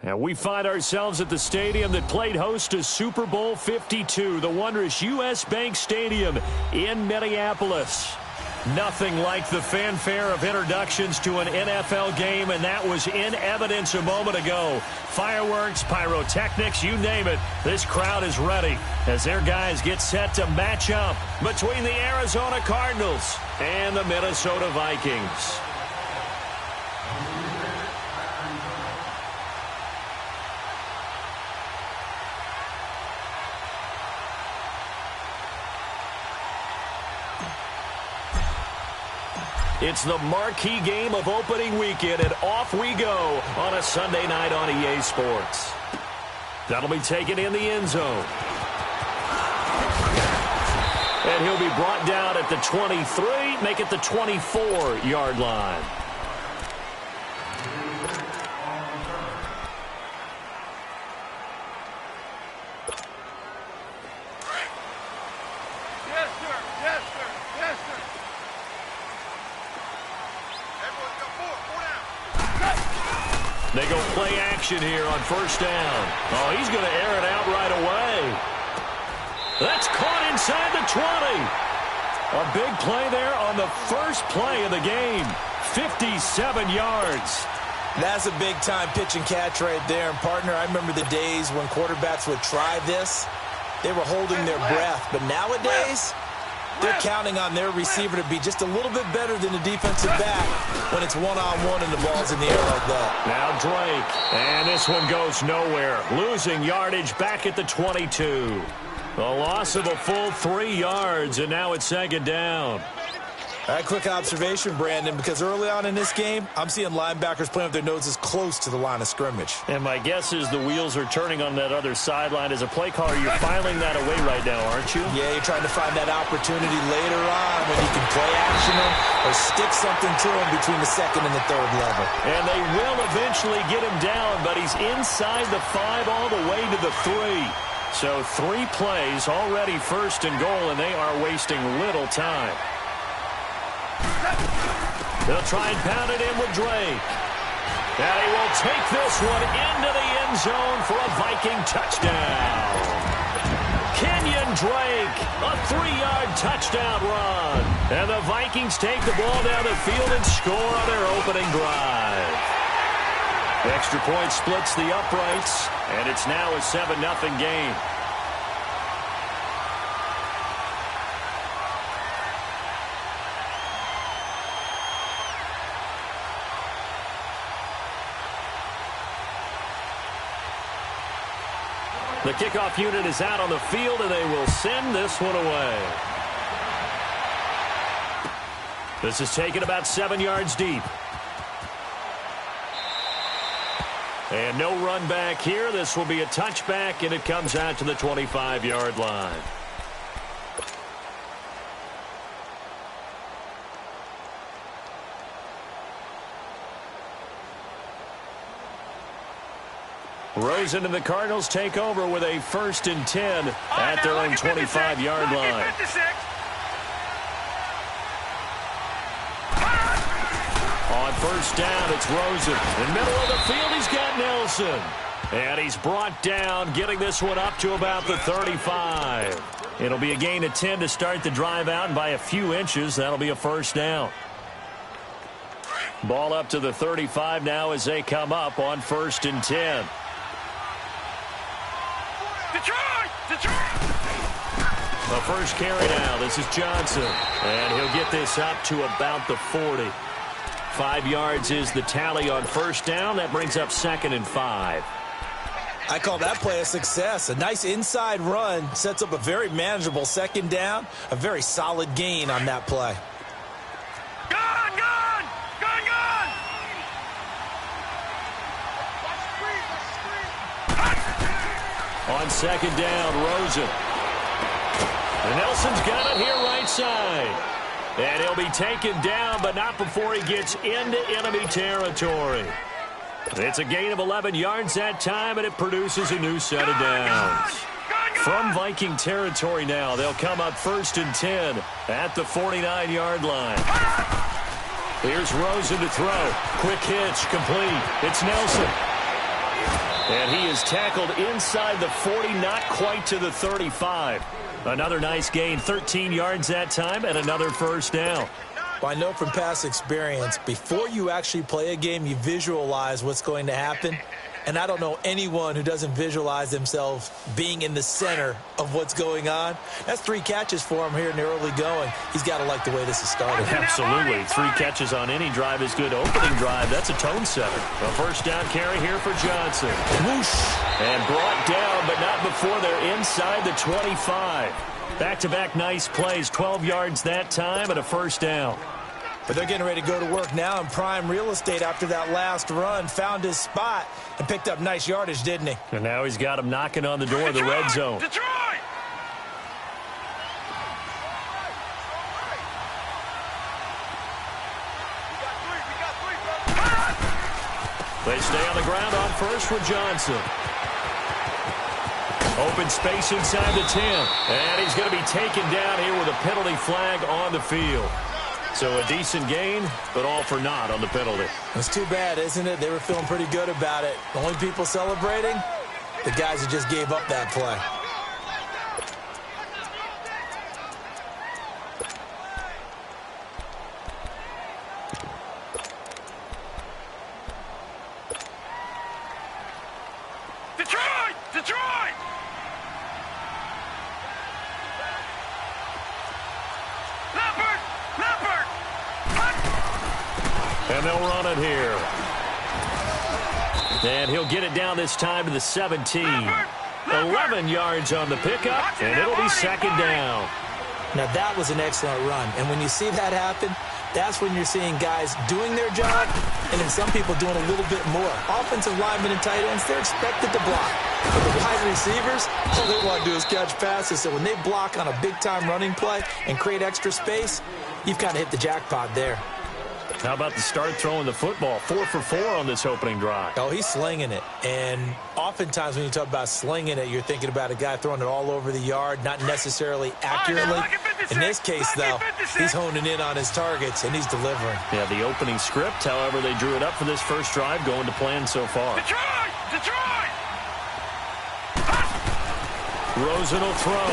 And we find ourselves at the stadium that played host to Super Bowl 52, the wondrous U.S. Bank Stadium in Minneapolis. Nothing like the fanfare of introductions to an NFL game, and that was in evidence a moment ago. Fireworks, pyrotechnics, you name it. This crowd is ready as their guys get set to match up between the Arizona Cardinals and the Minnesota Vikings. It's the marquee game of opening weekend, and off we go on a Sunday night on EA Sports. That'll be taken in the end zone. And he'll be brought down at the 23, make it the 24-yard line. They go play action here on first down. Oh, he's going to air it out right away. That's caught inside the 20. A big play there on the first play of the game. 57 yards. That's a big-time pitch and catch right there. And, partner, I remember the days when quarterbacks would try this. They were holding their breath. But nowadays, they're counting on their receiver to be just a little bit better than the defensive back when it's one-on-one and the ball's in the air like that. Now Drake, and this one goes nowhere. Losing yardage back at the 22. A loss of a full 3 yards, and now it's second down. All right, quick observation, Brandon, because early on in this game, I'm seeing linebackers playing with their noses close to the line of scrimmage. And my guess is the wheels are turning on that other sideline. As a play caller, you're filing that away right now, aren't you? Yeah, you're trying to find that opportunity later on when you can play action him or stick something to him between the second and the third level. And they will eventually get him down, but he's inside the 5 all the way to the 3. So 3 plays, already first and goal, and they are wasting little time. They'll try and pound it in with Drake. And he will take this one into the end zone for a Viking touchdown. Kenyon Drake, a 3-yard touchdown run. And the Vikings take the ball down the field and score on their opening drive. Extra point splits the uprights, and it's now a 7-0 game. The kickoff unit is out on the field, and they will send this one away. This is taken about 7 yards deep. And no run back here. This will be a touchback, and it comes out to the 25-yard line. Rosen and the Cardinals take over with a 1st and 10 at their own 25-yard line. On first down, it's Rosen. In the middle of the field, he's got Nelson. And he's brought down, getting this one up to about the 35. It'll be a gain of 10 to start the drive out, and by a few inches, that'll be a first down. Ball up to the 35 now as they come up on 1st and 10. The first carry now. This is Johnson. And he'll get this up to about the 40. 5 yards is the tally on first down. That brings up 2nd and 5. I call that play a success. A nice inside run sets up a very manageable 2nd down. A very solid gain on that play. On 2nd down, Rosen. And Nelson's got it here right side. And he'll be taken down, but not before he gets into enemy territory. It's a gain of 11 yards that time, and it produces a new set of downs. From Viking territory now, they'll come up 1st and 10 at the 49-yard line. Here's Rosen to throw. Quick hitch, complete. It's Nelson. And he is tackled inside the 40, not quite to the 35. Another nice gain, 13 yards that time, and another first down. Well, I know from past experience, before you actually play a game, you visualize what's going to happen. And I don't know anyone who doesn't visualize themselves being in the center of what's going on. That's 3 catches for him here in the early going. He's got to like the way this is started. Absolutely. 3 catches on any drive is good. Opening drive, that's a tone setter. A first down carry here for Johnson. Whoosh. And brought down, but not before they're inside the 25. Back-to-back nice plays, 12 yards that time and a first down. But they're getting ready to go to work now in prime real estate after that last run. Found his spot and picked up nice yardage, didn't he? And now he's got him knocking on the door of the red zone. Detroit! They stay on the ground on first with Johnson. Open space inside the 10. And he's going to be taken down here with a penalty flag on the field. So a decent gain, but all for naught on the penalty. It's too bad, isn't it? They were feeling pretty good about it. The only people celebrating, the guys who just gave up that play. Detroit! Detroit! And they'll run it here. And he'll get it down this time to the 17. 11 yards on the pickup, and it'll be second down. Now, that was an excellent run. And when you see that happen, that's when you're seeing guys doing their job and then some people doing a little bit more. Offensive linemen and tight ends, they're expected to block. But the wide receivers, all they want to do is catch passes. So when they block on a big-time running play and create extra space, you've kind of hit the jackpot there. How about the start throwing the football? 4 for 4 on this opening drive. Oh, he's slinging it. And oftentimes when you talk about slinging it, you're thinking about a guy throwing it all over the yard, not necessarily accurately. In this case, though, he's honing in on his targets, and he's delivering. Yeah, the opening script, however, they drew it up for this first drive, going to plan so far. Detroit! Detroit! Rosen will throw.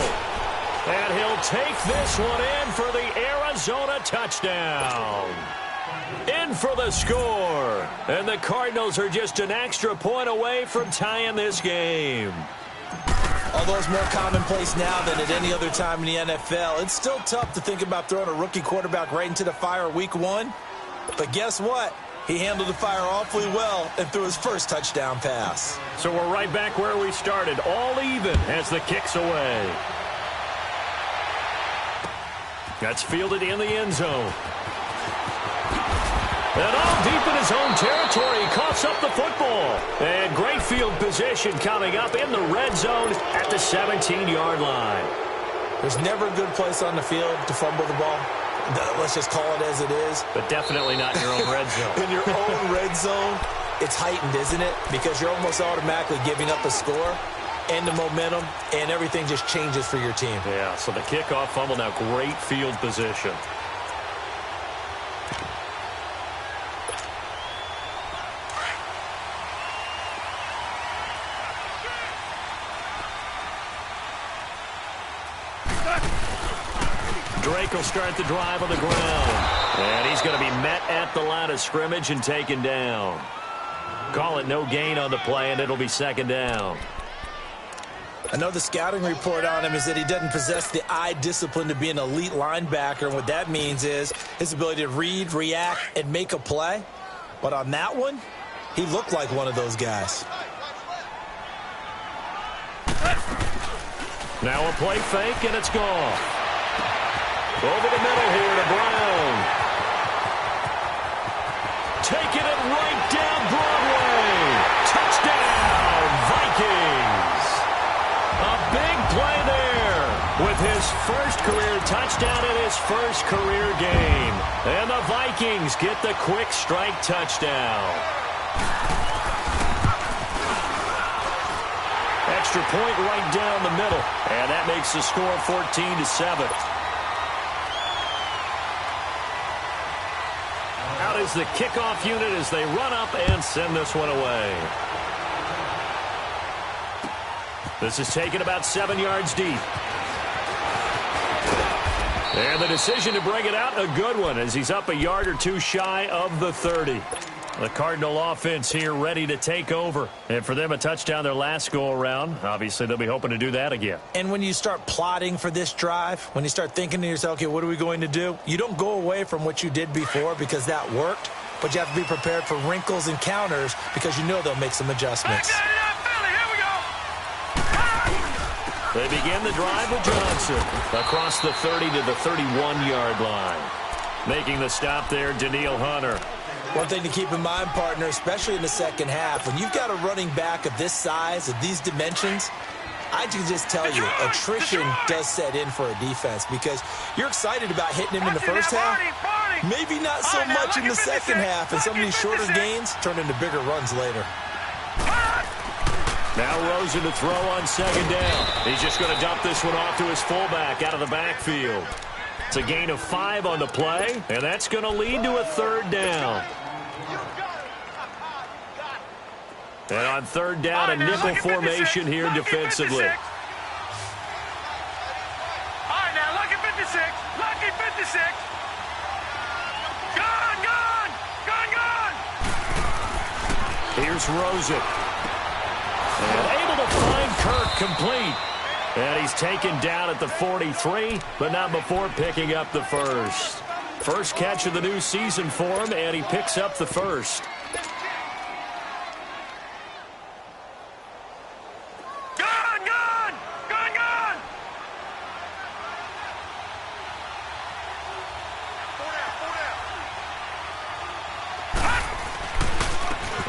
And he'll take this one in for the Arizona touchdown. In for the score. And the Cardinals are just an extra point away from tying this game. Although it's more commonplace now than at any other time in the NFL, it's still tough to think about throwing a rookie quarterback right into the fire week 1. But guess what? He handled the fire awfully well and threw his first touchdown pass. So we're right back where we started, all even as the kick's away. That's fielded in the end zone. And all deep in his own territory, he coughs up the football. And great field position coming up in the red zone at the 17-yard line. There's never a good place on the field to fumble the ball. Let's just call it as it is. But definitely not in your own red zone. In your own red zone, it's heightened, isn't it? Because you're almost automatically giving up a score and the momentum, and everything just changes for your team. Yeah, so the kickoff fumble, now great field position. Drake will start the drive on the ground. And he's going to be met at the line of scrimmage and taken down. Call it no gain on the play, and it'll be second down. I know the scouting report on him is that he doesn't possess the eye discipline to be an elite linebacker. And what that means is his ability to read, react, and make a play. But on that one, he looked like one of those guys. Now a play fake, and it's gone. Over the middle here to Brown. Taking it right down Broadway. Touchdown, Vikings. A big play there with his first career touchdown in his first career game. And the Vikings get the quick strike touchdown. Extra point right down the middle. And that makes the score 14-7. Out is the kickoff unit as they run up and send this one away. This is taken about 7 yards deep. And the decision to bring it out, a good one, as he's up a yard or two shy of the 30. The Cardinal offense here ready to take over. And for them, a touchdown their last go-around. Obviously, they'll be hoping to do that again. And when you start plotting for this drive, when you start thinking to yourself, okay, what are we going to do? You don't go away from what you did before because that worked, but you have to be prepared for wrinkles and counters because you know they'll make some adjustments. They begin the drive with Johnson across the 30 to the 31-yard line. Making the stop there, Danielle Hunter. One thing to keep in mind, partner, especially in the second half, when you've got a running back of this size, of these dimensions, I can just tell you, attrition does set in for a defense because you're excited about hitting him in the first half. Maybe not so much in the second half, and some of these shorter gains turn into bigger runs later. Now Rosen to throw on second down. He's just going to dump this one off to his fullback out of the backfield. It's a gain of 5 on the play, and that's going to lead to a third down. And on third down, a nickel formation here defensively. All right, now, lucky 56. Lucky 56. Gone. Here's Rosen. And able to find Kirk complete. And he's taken down at the 43, but not before picking up the first. First catch of the new season for him, and he picks up the first.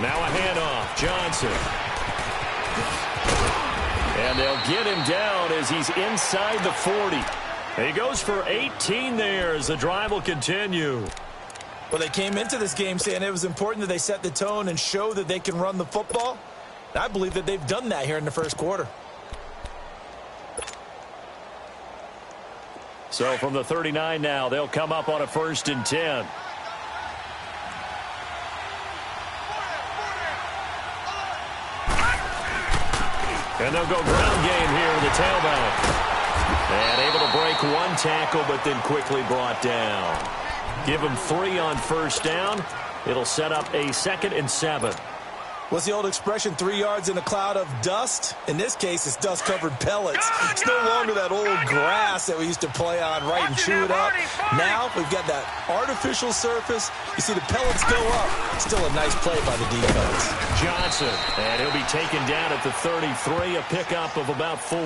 Now a handoff, Johnson. And they'll get him down as he's inside the 40. He goes for 18 there as the drive will continue. Well, they came into this game saying it was important that they set the tone and show that they can run the football. I believe that they've done that here in the first quarter. So from the 39 now, they'll come up on a 1st and 10. And they'll go ground game here with the tailback. And able to break one tackle, but then quickly brought down. Give him 3 on first down. It'll set up a 2nd and 7. What's the old expression, 3 yards in a cloud of dust? In this case, it's dust-covered pellets. It's no longer that old grass that we used to play on, right, and chew it up. Now we've got that artificial surface. You see the pellets go up. Still a nice play by the defense. Johnson, and he'll be taken down at the 33, a pickup of about 4.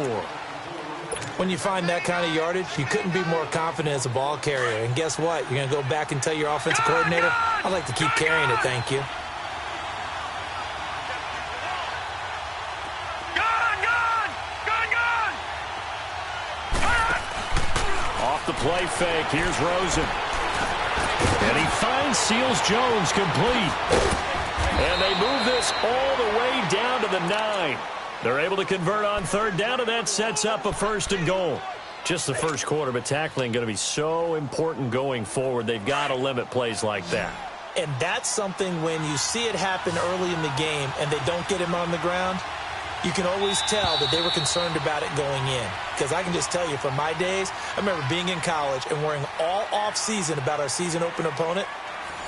When you find that kind of yardage, you couldn't be more confident as a ball carrier. And guess what? You're going to go back and tell your offensive coordinator, I'd like to keep carrying it, thank you. The play fake. Here's Rosen. And he finds Seals-Jones complete. And they move this all the way down to the 9. They're able to convert on third down, and that sets up a 1st and goal. Just the first quarter, but tackling going to be so important going forward. They've got to limit plays like that. And that's something when you see it happen early in the game and they don't get him on the ground, you can always tell that they were concerned about it going in. Because I can just tell you from my days, I remember being in college and worrying all off-season about our season open opponent,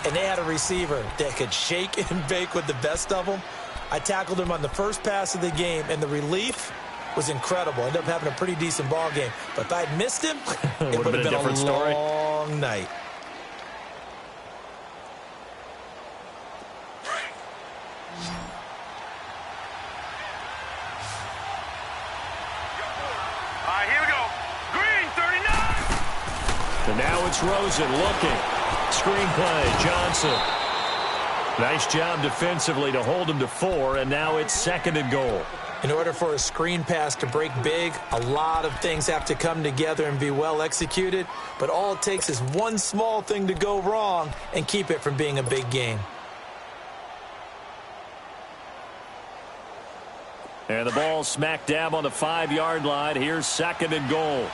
and they had a receiver that could shake and bake with the best of them. I tackled him on the first pass of the game, and the relief was incredible. I ended up having a pretty decent ball game. But if I had missed him, it would have been a different story. Long night. And now it's Rosen looking. Screenplay, Johnson. Nice job defensively to hold him to 4, and now it's 2nd and goal. In order for a screen pass to break big, a lot of things have to come together and be well executed, but all it takes is one small thing to go wrong and keep it from being a big game. And the ball smack dab on the 5-yard line. Here's 2nd and goal.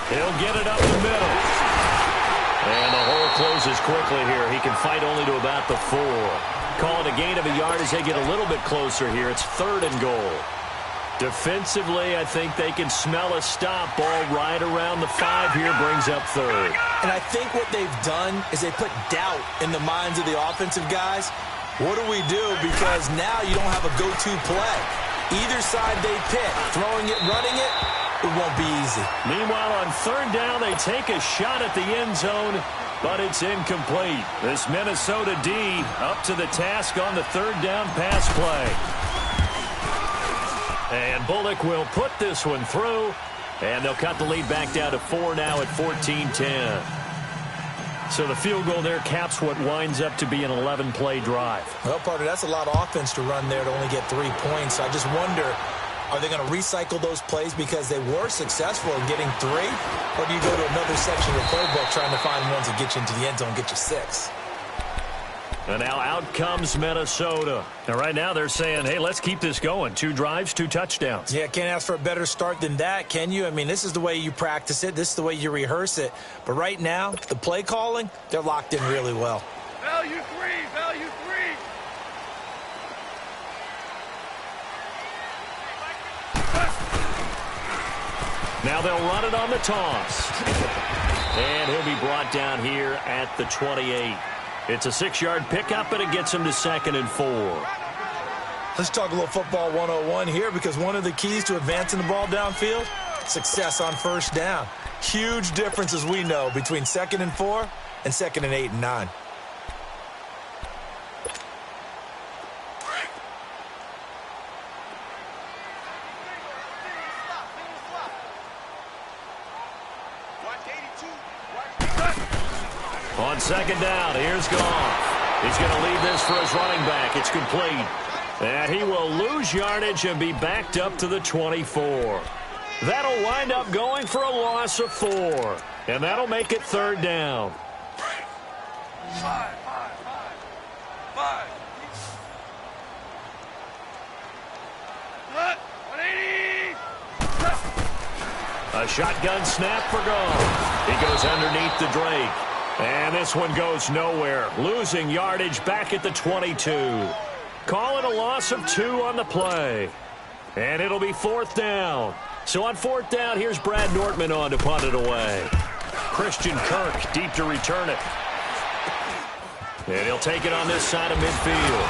He'll get it up the middle. And the hole closes quickly here. He can fight only to about the 4. call it a gain of a yard as they get a little bit closer here. It's 3rd and goal. Defensively, I think they can smell a stop. Ball right around the 5 here, brings up 3rd. And I think what they've done is they put doubt in the minds of the offensive guys. What do we do? Because now you don't have a go-to play. Either side they pick, throwing it, running it, it won't be easy. Meanwhile, on 3rd down, they take a shot at the end zone, but it's incomplete. This Minnesota D up to the task on the 3rd down pass play. And Bullock will put this one through, and they'll cut the lead back down to 4 now at 14-10. So the field goal there caps what winds up to be an 11-play drive. Well, partner, that's a lot of offense to run there to only get 3 points. I just wonder, are they going to recycle those plays because they were successful in getting 3? Or do you go to another section of the playbook trying to find ones that get you into the end zone and get you 6? And now out comes Minnesota. And right now they're saying, hey, let's keep this going. 2 drives, 2 touchdowns. Yeah, can't ask for a better start than that, can you? I mean, this is the way you practice it. This is the way you rehearse it. But right now, the play calling, they're locked in really well. Value 3, value 3. Now they'll run it on the toss. And he'll be brought down here at the 28. It's a 6-yard pickup, and it gets him to 2nd and 4. Let's talk a little football 101 here, because one of the keys to advancing the ball downfield, success on 1st down. Huge difference, as we know, between 2nd and 4 and 2nd and 8 and 9. On 2nd down, here's Goff. He's going to lead this for his running back. It's complete. And he will lose yardage and be backed up to the 24. That'll wind up going for a loss of 4. And that'll make it 3rd down. 5. What? 180. A shotgun snap for Goff. He goes underneath the Drake. And this one goes nowhere. Losing yardage back at the 22. Call it a loss of 2 on the play. And it'll be 4th down. So on 4th down, here's Brad Nortman on to punt it away. Christian Kirk deep to return it. And he'll take it on this side of midfield.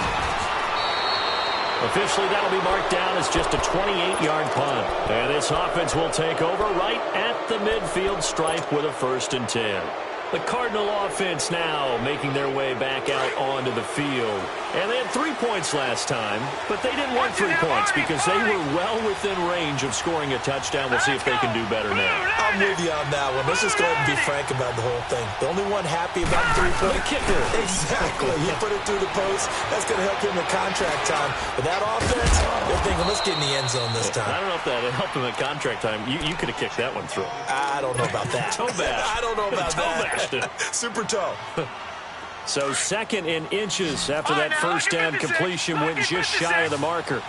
Officially, that'll be marked down as just a 28-yard punt. And this offense will take over right at the midfield stripe with a 1st and 10. The Cardinal offense now making their way back out onto the field. And they had 3 points last time, but they didn't want 3 points because they were well within range of scoring a touchdown. We'll see if they can do better now. I'm with you on that one. Let's just go ahead and be frank about the whole thing. The only one happy about the 3-point kicker. Exactly. He put it through the post. That's going to help him in contract time. But that offense, they're thinking, let's get in the end zone this time. I don't know if that helped him at contract time. You could have kicked that one through. I don't know about that. Toe bash. I don't know about that. Super toe. So 2nd in inches after that 1st down completion went just shy of the marker.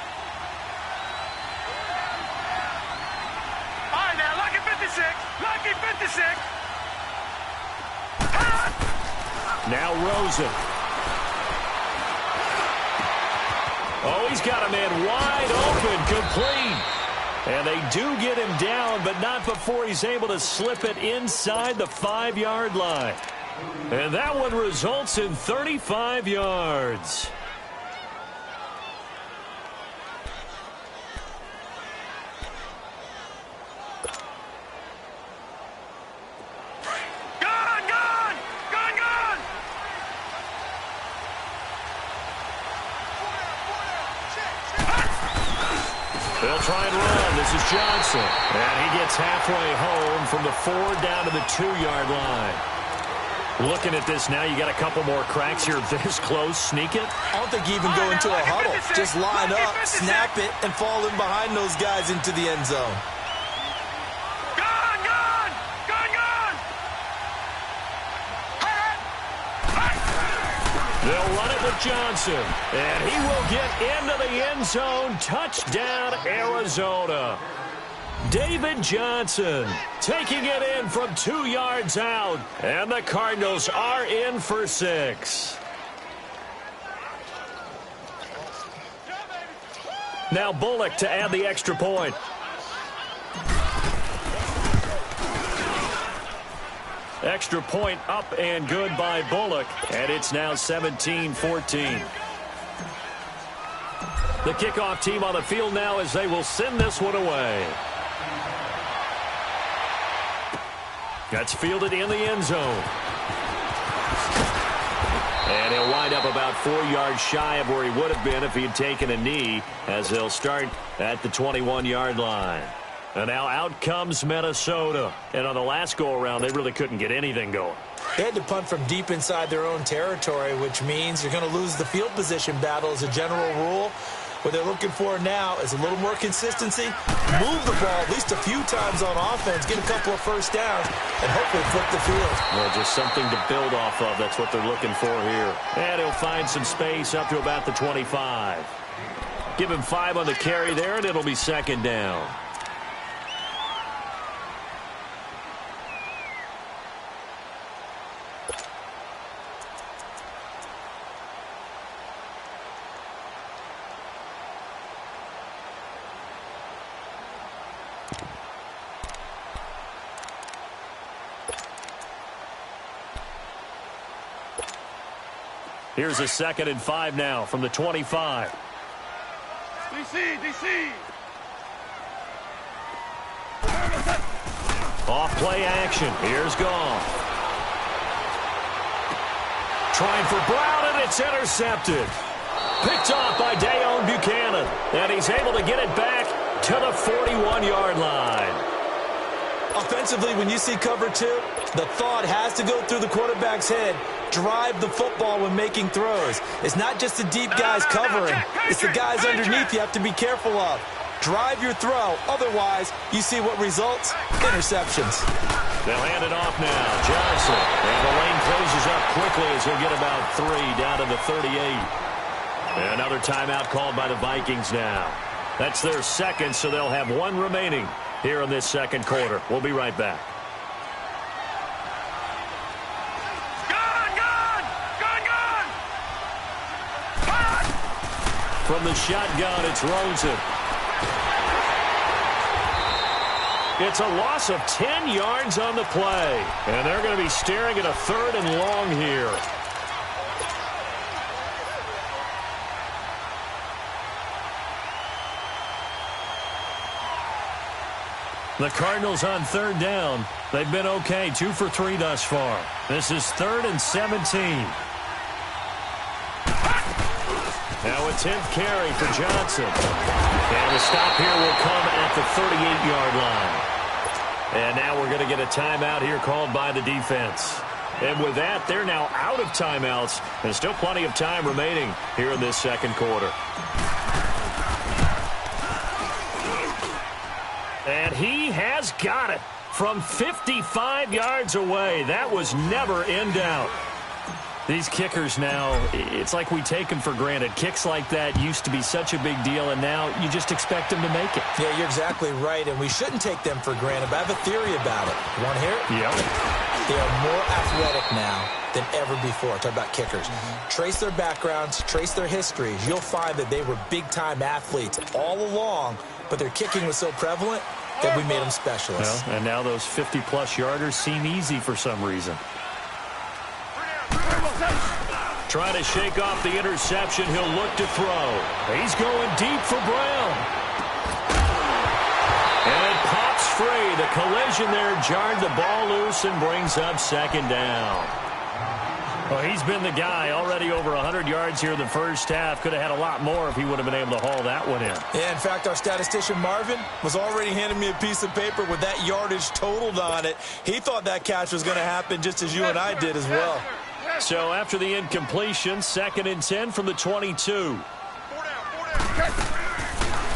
All right, now, lucky 56. Lucky 56. Now Rosen. Oh, he's got a man wide open, complete. And they do get him down, but not before he's able to slip it inside the 5-yard line. And that one results in 35 yards. They'll try and run. This is Johnson. And he gets halfway home from the 4 down to the 2-yard line. Looking at this now, you got a couple more cracks here this close. Sneak it. I don't think you even go into a huddle. Just line up, snap it, and fall in behind those guys into the end zone. They'll run it with Johnson, and he will get into the end zone. Touchdown, Arizona. David Johnson taking it in from 2 yards out, and the Cardinals are in for 6. Now Bullock to add the extra point. Extra point up and good by Bullock, and it's now 17-14. The kickoff team on the field now as they will send this one away. That's fielded in the end zone. And he'll wind up about 4 yards shy of where he would have been if he had taken a knee, as they'll start at the 21-yard line. And now out comes Minnesota. And on the last go-around, they really couldn't get anything going. They had to punt from deep inside their own territory, which means you're going to lose the field position battle as a general rule. What they're looking for now is a little more consistency, move the ball at least a few times on offense, get a couple of first downs, and hopefully flip the field. Well, just something to build off of. That's what they're looking for here. And he'll find some space up to about the 25. Give him 5 on the carry there, and it'll be second down. Here's a 2nd and 5 now from the 25. DC. Off play action. Here's Goff. Trying for Brown, and it's intercepted. Picked off by Dayon Buchanan. And he's able to get it back to the 41-yard line. Offensively, when you see cover 2, the thought has to go through the quarterback's head. Drive the football when making throws. It's not just the deep guys covering. It's the guys underneath you have to be careful of. Drive your throw. Otherwise, you see what results? Interceptions. They'll hand it off now. Johnson. And the lane closes up quickly as he'll get about 3 down to the 38. And another timeout called by the Vikings now. That's their second, so they'll have 1 remaining here in this second quarter. We'll be right back. From the shotgun, it's Rosen. It's a loss of 10 yards on the play. And they're going to be staring at a 3rd and long here. The Cardinals on 3rd down. They've been okay, 2 for 3 thus far. This is 3rd and 17. Now a 10th carry for Johnson. And the stop here will come at the 38-yard line. And now we're going to get a timeout here called by the defense. And with that, they're now out of timeouts. And still plenty of time remaining here in this second quarter. And he has got it from 55 yards away. That was never in doubt. These kickers now, it's like we take them for granted. Kicks like that used to be such a big deal, and now you just expect them to make it. Yeah, you're exactly right, and we shouldn't take them for granted, but I have a theory about it. You want to hear it? Yep. They are more athletic now than ever before. Talk about kickers. Trace their backgrounds, trace their histories. You'll find that they were big-time athletes all along, but their kicking was so prevalent that we made them specialists. Well, and now those 50-plus yarders seem easy for some reason. Trying to shake off the interception. He'll look to throw. He's going deep for Brown. And it pops free. The collision there jarred the ball loose and brings up 2nd down. Well, he's been the guy already over 100 yards here in the first half. Could have had a lot more if he would have been able to haul that one in. Yeah, in fact, our statistician Marvin was already handing me a piece of paper with that yardage totaled on it. He thought that catch was going to happen just as you and I did as well. So after the incompletion, 2nd and 10 from the 22.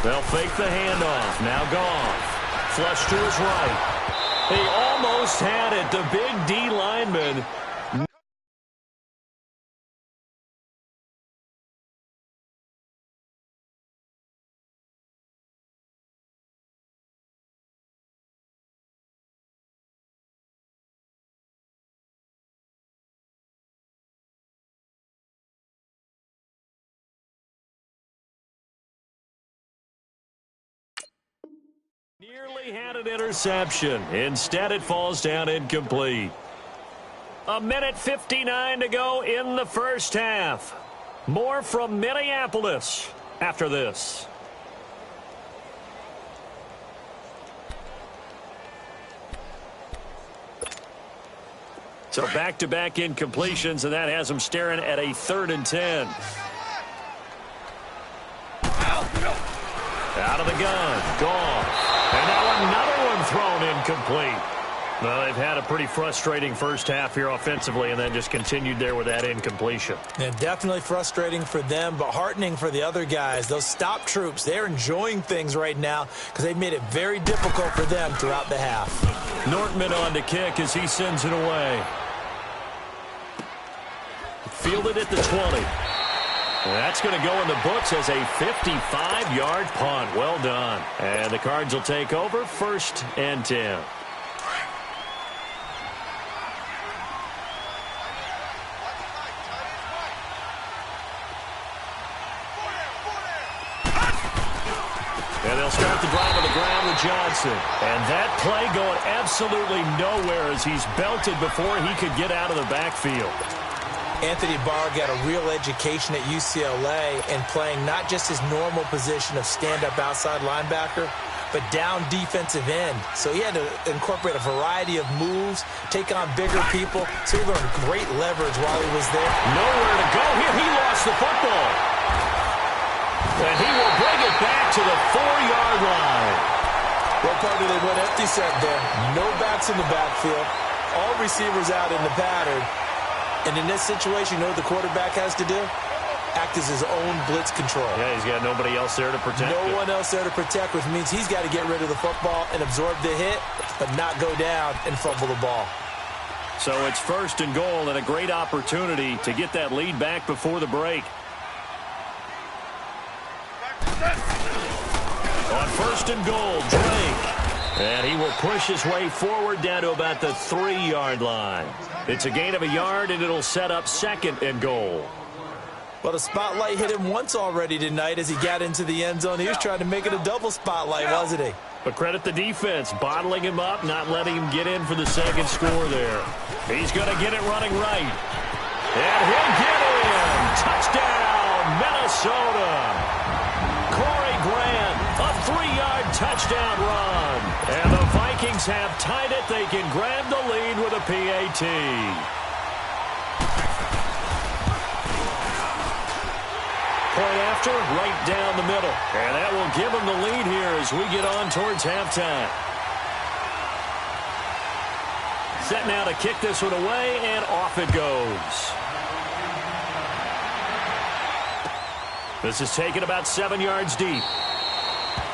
They'll fake the handoff. Now Goff. Flush to his right. He almost had it. The big D lineman Nearly had an interception. Instead, it falls down incomplete. 1:59 to go in the first half. More from Minneapolis after this. So back-to-back incompletions, and that has them staring at a 3rd and 10. Out of the gun. Gone. And now another one thrown incomplete. Well, they've had a pretty frustrating first half here offensively and then just continued there with that incompletion. And definitely frustrating for them, but heartening for the other guys. Those stop troops, they're enjoying things right now because they've made it very difficult for them throughout the half. Nortman on to kick as he sends it away. Fielded at the 20. That's going to go in the books as a 55-yard punt. Well done. And the Cards will take over 1st and 10. And they'll start the drive on the ground with Johnson. And that play going absolutely nowhere as he's belted before he could get out of the backfield. Anthony Barr got a real education at UCLA and playing not just his normal position of stand-up outside linebacker, but down defensive end. So he had to incorporate a variety of moves, take on bigger people. So he learned great leverage while he was there. Nowhere to go here. He lost the football. And he will bring it back to the 4-yard line. Well, partner, they went empty set there. No backs in the backfield. All receivers out in the pattern. And in this situation, you know what the quarterback has to do? Act as his own blitz control. Yeah, he's got nobody else there to protect him. No one else there to protect, which means he's got to get rid of the football and absorb the hit, but not go down and fumble the ball. So it's 1st and goal and a great opportunity to get that lead back before the break. On 1st and goal, Drake. And he will push his way forward down to about the 3-yard line. It's a gain of a yard, and it'll set up 2nd and goal. Well, the spotlight hit him once already tonight as he got into the end zone. He was trying to make it a double spotlight, wasn't he? But credit the defense, bottling him up, not letting him get in for the 2nd score there. He's going to get it running right. And he'll get in. Touchdown, Minnesota. Corey Grant, a 3-yard touchdown run. And the Vikings have tied it. They can grab the lead with a PAT. Point after, right down the middle. And that will give them the lead here as we get on towards halftime. Set now to kick this one away, and off it goes. This is taken about 7 yards deep.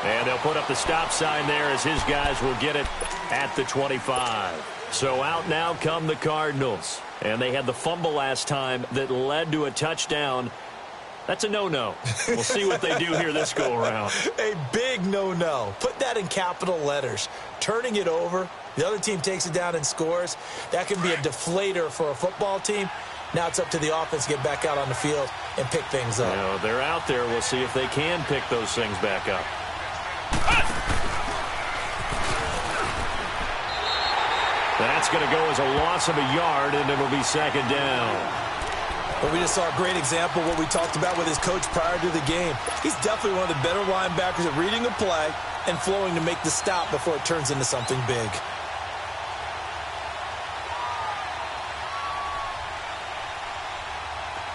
And they'll put up the stop sign there as his guys will get it at the 25. So out now come the Cardinals. And they had the fumble last time that led to a touchdown. That's a no-no. We'll see what they do here this go-around. A big no-no. Put that in capital letters. Turning it over, the other team takes it down and scores. That can be a deflator for a football team. Now it's up to the offense to get back out on the field and pick things up. You know, they're out there. We'll see if they can pick those things back up. That's going to go as a loss of a yard, and it'll be 2nd down. But we just saw a great example of what we talked about with his coach prior to the game. He's definitely one of the better linebackers at reading a play and flowing to make the stop before it turns into something big.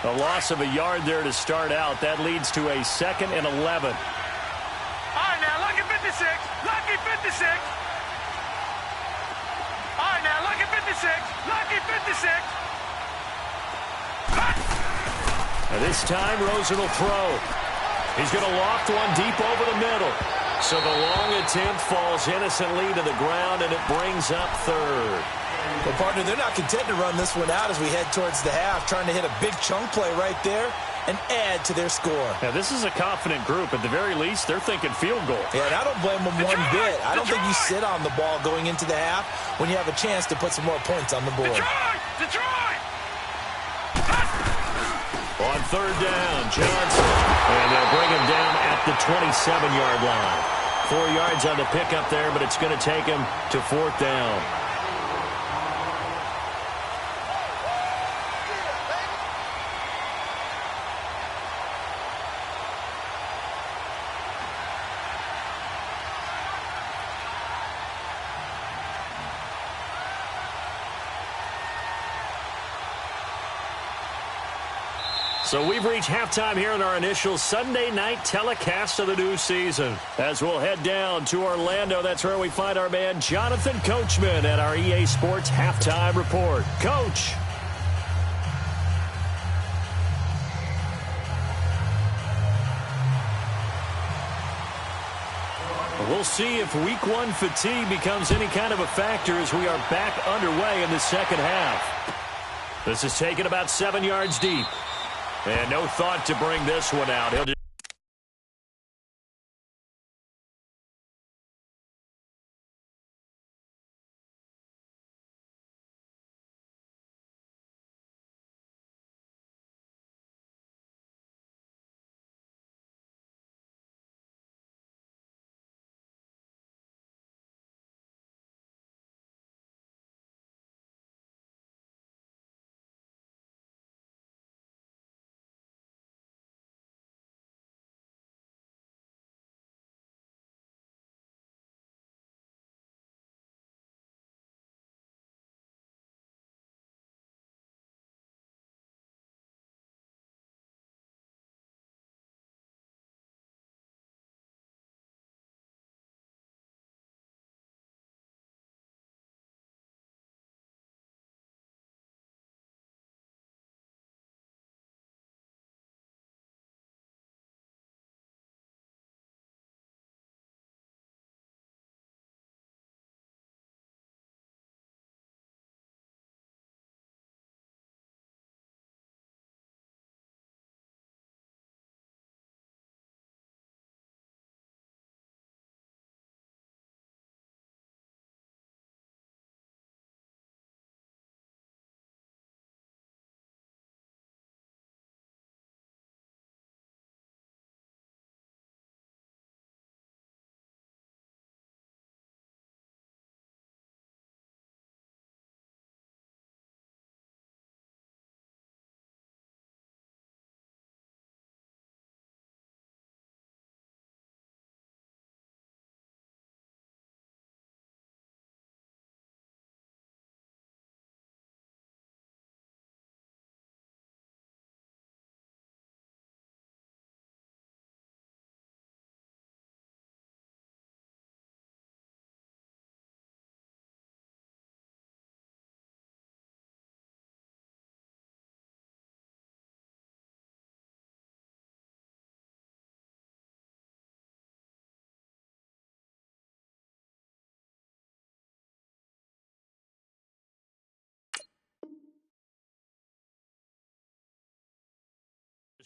A loss of a yard there to start out. That leads to a 2nd and 11. All right, now, lucky 56. Lucky 56. All right, now, lucky 56. Lucky 56. And this time, Rosen will throw. He's going to loft one deep over the middle. So the long attempt falls innocently to the ground, and it brings up 3rd. Well, partner, they're not content to run this one out as we head towards the half, trying to hit a big chunk play right there and add to their score. Now, this is a confident group. At the very least, they're thinking field goal. Yeah, and I don't blame them one bit. I don't think you sit on the ball going into the half when you have a chance to put some more points on the board. Detroit! On 3rd down, Johnson. And they'll bring him down at the 27-yard line. 4 yards on the pickup there, but it's going to take him to 4th down. So we've reached halftime here in our initial Sunday night telecast of the new season. As we'll head down to Orlando, that's where we find our man Jonathan Coachman at our EA Sports Halftime Report. Coach. We'll see if Week 1 fatigue becomes any kind of a factor as we are back underway in the second half. This is taken about 7 yards deep. And no thought to bring this one out. He'll just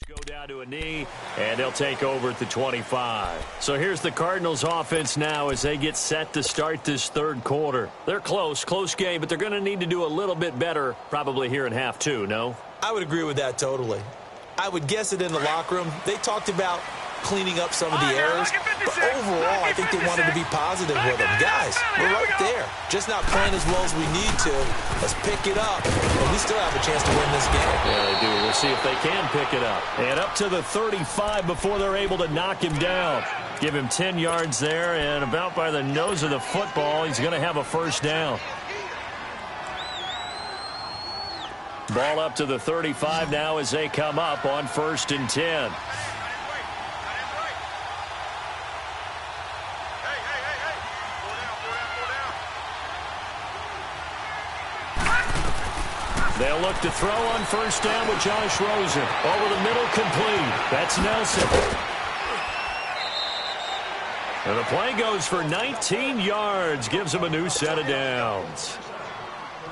go down to a knee, and they'll take over at the 25. So here's the Cardinals offense now as they get set to start this third quarter. They're close game, but they're going to need to do a little bit better probably here in half two, no? I would agree with that totally. I would guess it in the locker room. They talked about cleaning up some of the errors, but overall, I think they wanted to be positive with them. Guys, we're right there. Just not playing as well as we need to. Let's pick it up, and we still have a chance to win this game. Yeah, they do. We'll see if they can pick it up. And up to the 35 before they're able to knock him down. Give him 10 yards there, and about by the nose of the football, he's going to have a first down. Ball up to the 35 now as they come up on 1st and 10. They'll look to throw on 1st down with Josh Rosen. Over the middle, complete. That's Nelson. And the play goes for 19 yards. Gives him a new set of downs.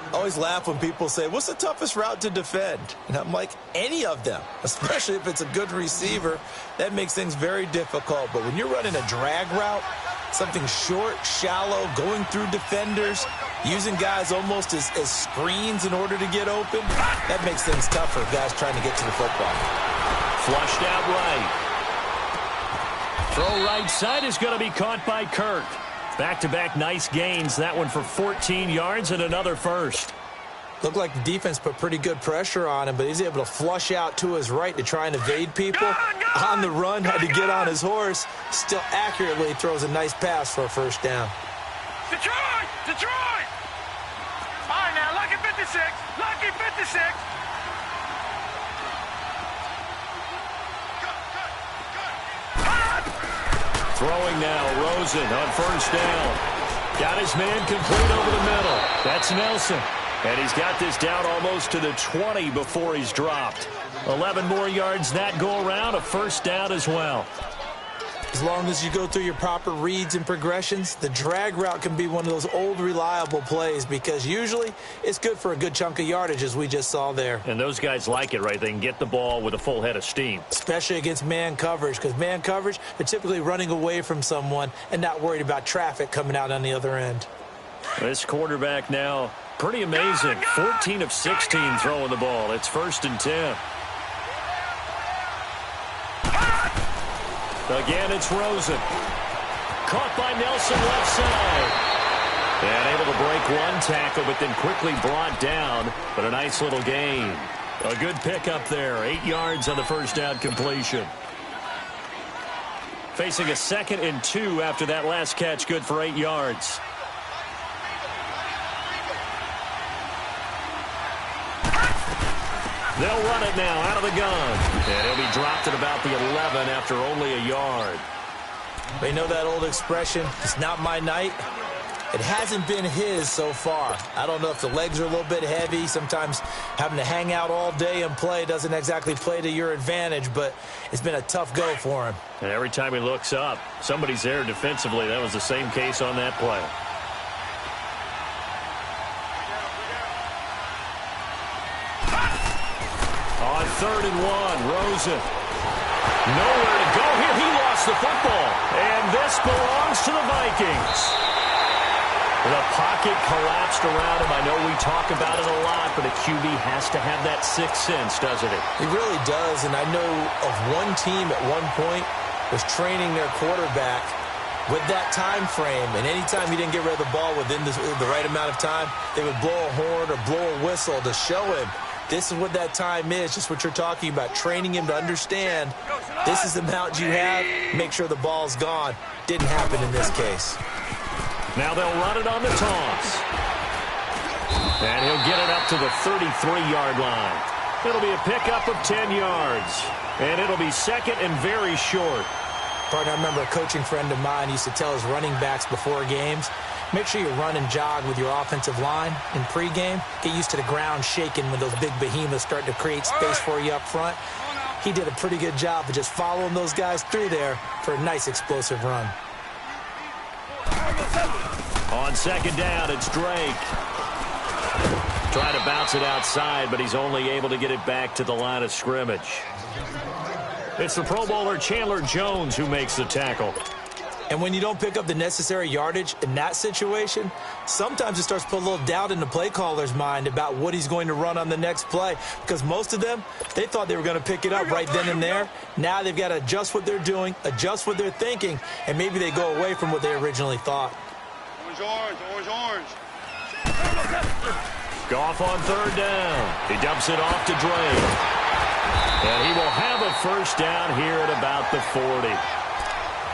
I always laugh when people say, what's the toughest route to defend? And I'm like, any of them, especially if it's a good receiver. That makes things very difficult. But when you're running a drag route, something short, shallow, going through defenders, using guys almost as screens in order to get open, that makes things tougher, guys trying to get to the football. Flushed out right. Throw right side is going to be caught by Kirk. Back-to-back nice gains. That one for 14 yards and another first. Looked like the defense put pretty good pressure on him, but he's able to flush out to his right to try and evade people. On the run, had to get on his horse. Still accurately throws a nice pass for a first down. Detroit! Detroit! All right, now, lucky 56. Lucky 56. Throwing now, Rosen on first down. Got his man complete over the middle. That's Nelson. And he's got this down almost to the 20 before he's dropped. 11 more yards that go around, a first down as well. As long as you go through your proper reads and progressions, the drag route can be one of those old reliable plays because usually it's good for a good chunk of yardage as we just saw there. And those guys like it, right? They can get the ball with a full head of steam. Especially against man coverage, because man coverage, they're typically running away from someone and not worried about traffic coming out on the other end. This quarterback now, pretty amazing. 14 of 16 throwing the ball. It's 1st and 10. Again, it's Rosen. Caught by Nelson left side. And able to break one tackle, but then quickly brought down. But a nice little gain. A good pickup there. 8 yards on the first down completion. Facing a 2nd and 2 after that last catch. Good for 8 yards. They'll run it now out of the gun. And he'll be dropped at about the 11 after only a yard. They know that old expression, it's not my night. It hasn't been his so far. I don't know if the legs are a little bit heavy. Sometimes having to hang out all day and play doesn't exactly play to your advantage, but it's been a tough go for him. And every time he looks up, somebody's there defensively. That was the same case on that play. On 3rd and 1, Rosen. Nowhere to go here. He lost the football. And this belongs to the Vikings. The pocket collapsed around him. I know we talk about it a lot, but a QB has to have that sixth sense, doesn't it? He really does, and I know of one team at one point was training their quarterback with that time frame, and anytime he didn't get rid of the ball within the right amount of time, they would blow a horn or blow a whistle to show him this is what that time is, just what you're talking about, training him to understand this is the amount you have, make sure the ball's gone. Didn't happen in this case. Now they'll run it on the toss. And he'll get it up to the 33-yard line. It'll be a pickup of 10 yards. And it'll be 2nd and very short. Partner, I remember a coaching friend of mine used to tell his running backs before games, make sure you run and jog with your offensive line in pregame. Get used to the ground shaking when those big behemoths start to create space for you up front. He did a pretty good job of just following those guys through there for a nice explosive run. On 2nd down, it's Drake. Trying to bounce it outside, but he's only able to get it back to the line of scrimmage. It's the Pro Bowler Chandler Jones who makes the tackle. And when you don't pick up the necessary yardage in that situation, sometimes it starts to put a little doubt in the play caller's mind about what he's going to run on the next play. Because most of them, they thought they were going to pick it up right then and there. Now they've got to adjust what they're doing, adjust what they're thinking, and maybe they go away from what they originally thought. Orange. Goff on 3rd down. He dumps it off to Drake. And he will have a first down here at about the 40.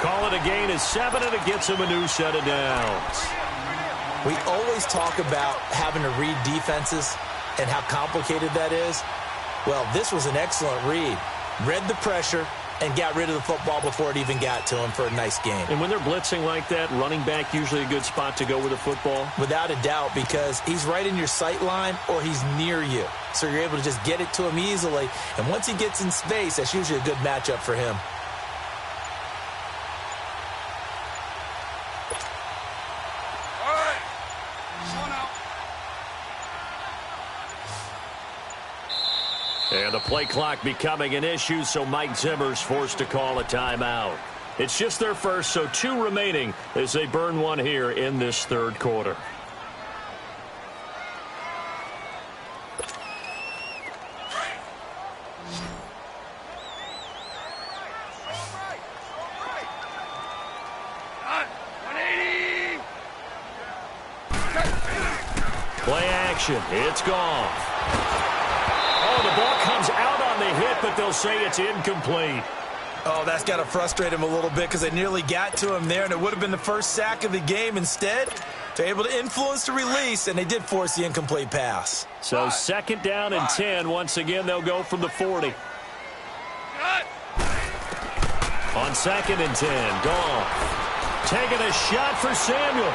Call it a gain of 7, and it gets him a new set of downs. We always talk about having to read defenses and how complicated that is. Well, this was an excellent read. Read the pressure and got rid of the football before it even got to him for a nice game. And when they're blitzing like that, running back usually a good spot to go with the football? Without a doubt, because he's right in your sight line or he's near you. So you're able to just get it to him easily. And once he gets in space, that's usually a good matchup for him. And the play clock becoming an issue, so Mike Zimmer's forced to call a timeout. It's just their first, so 2 remaining as they burn one here in this 3rd quarter. Play action. It's gone. Oh, the ball comes out on the hit, but they'll say it's incomplete. Oh, that's got to frustrate him a little bit because they nearly got to him there, and it would have been the first sack of the game. Instead, they're able to influence the release, and they did force the incomplete pass. So second down and 10. Once again, they'll go from the 40. On second and 10, Goff taking a shot for Samuel.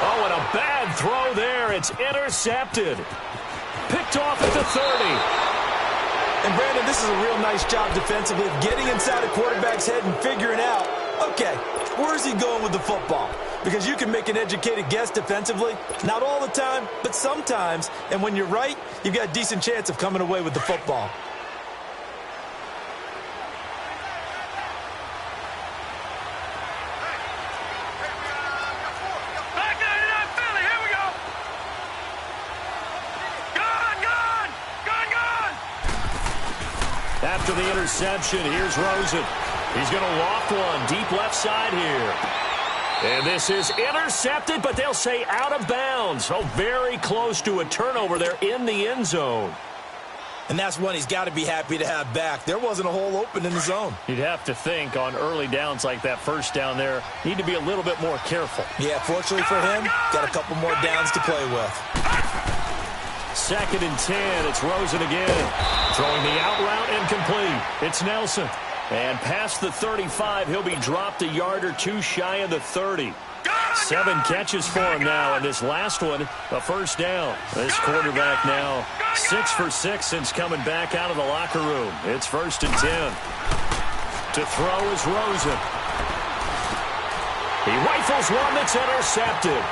Oh, and a bad throw there. It's intercepted. Picked off at the 30. And, Brandon, this is a real nice job defensively of getting inside a quarterback's head and figuring out, okay, where's he going with the football? Because you can make an educated guess defensively. Not all the time, but sometimes. And when you're right, you've got a decent chance of coming away with the football. After the interception, here's Rosen. He's going to loft one deep left side here. And this is intercepted, but they'll say out of bounds. Oh, very close to a turnover there in the end zone. And that's one he's got to be happy to have back. There wasn't a hole open in the zone. You'd have to think on early downs like that first down there, need to be a little bit more careful. Yeah, fortunately for him, got a couple more downs to play with. Second and 10, it's Rosen again. Throwing the out route incomplete. It's Nelson. And past the 35, he'll be dropped a yard or two shy of the 30. 7 catches for him now, and this last one, a first down. This quarterback now 6 for 6 since coming back out of the locker room. It's first and 10. To throw is Rosen. He rifles one that's intercepted.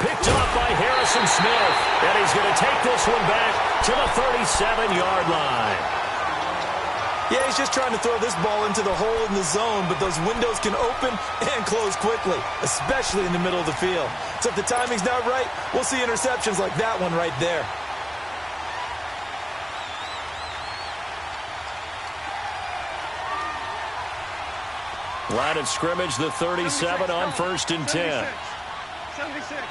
Picked up by Harrison Smith. And he's going to take this one back to the 37-yard line. Yeah, he's just trying to throw this ball into the hole in the zone, but those windows can open and close quickly, especially in the middle of the field. So if the timing's not right, we'll see interceptions like that one right there. Line of scrimmage, the 37 on first and 10. 76.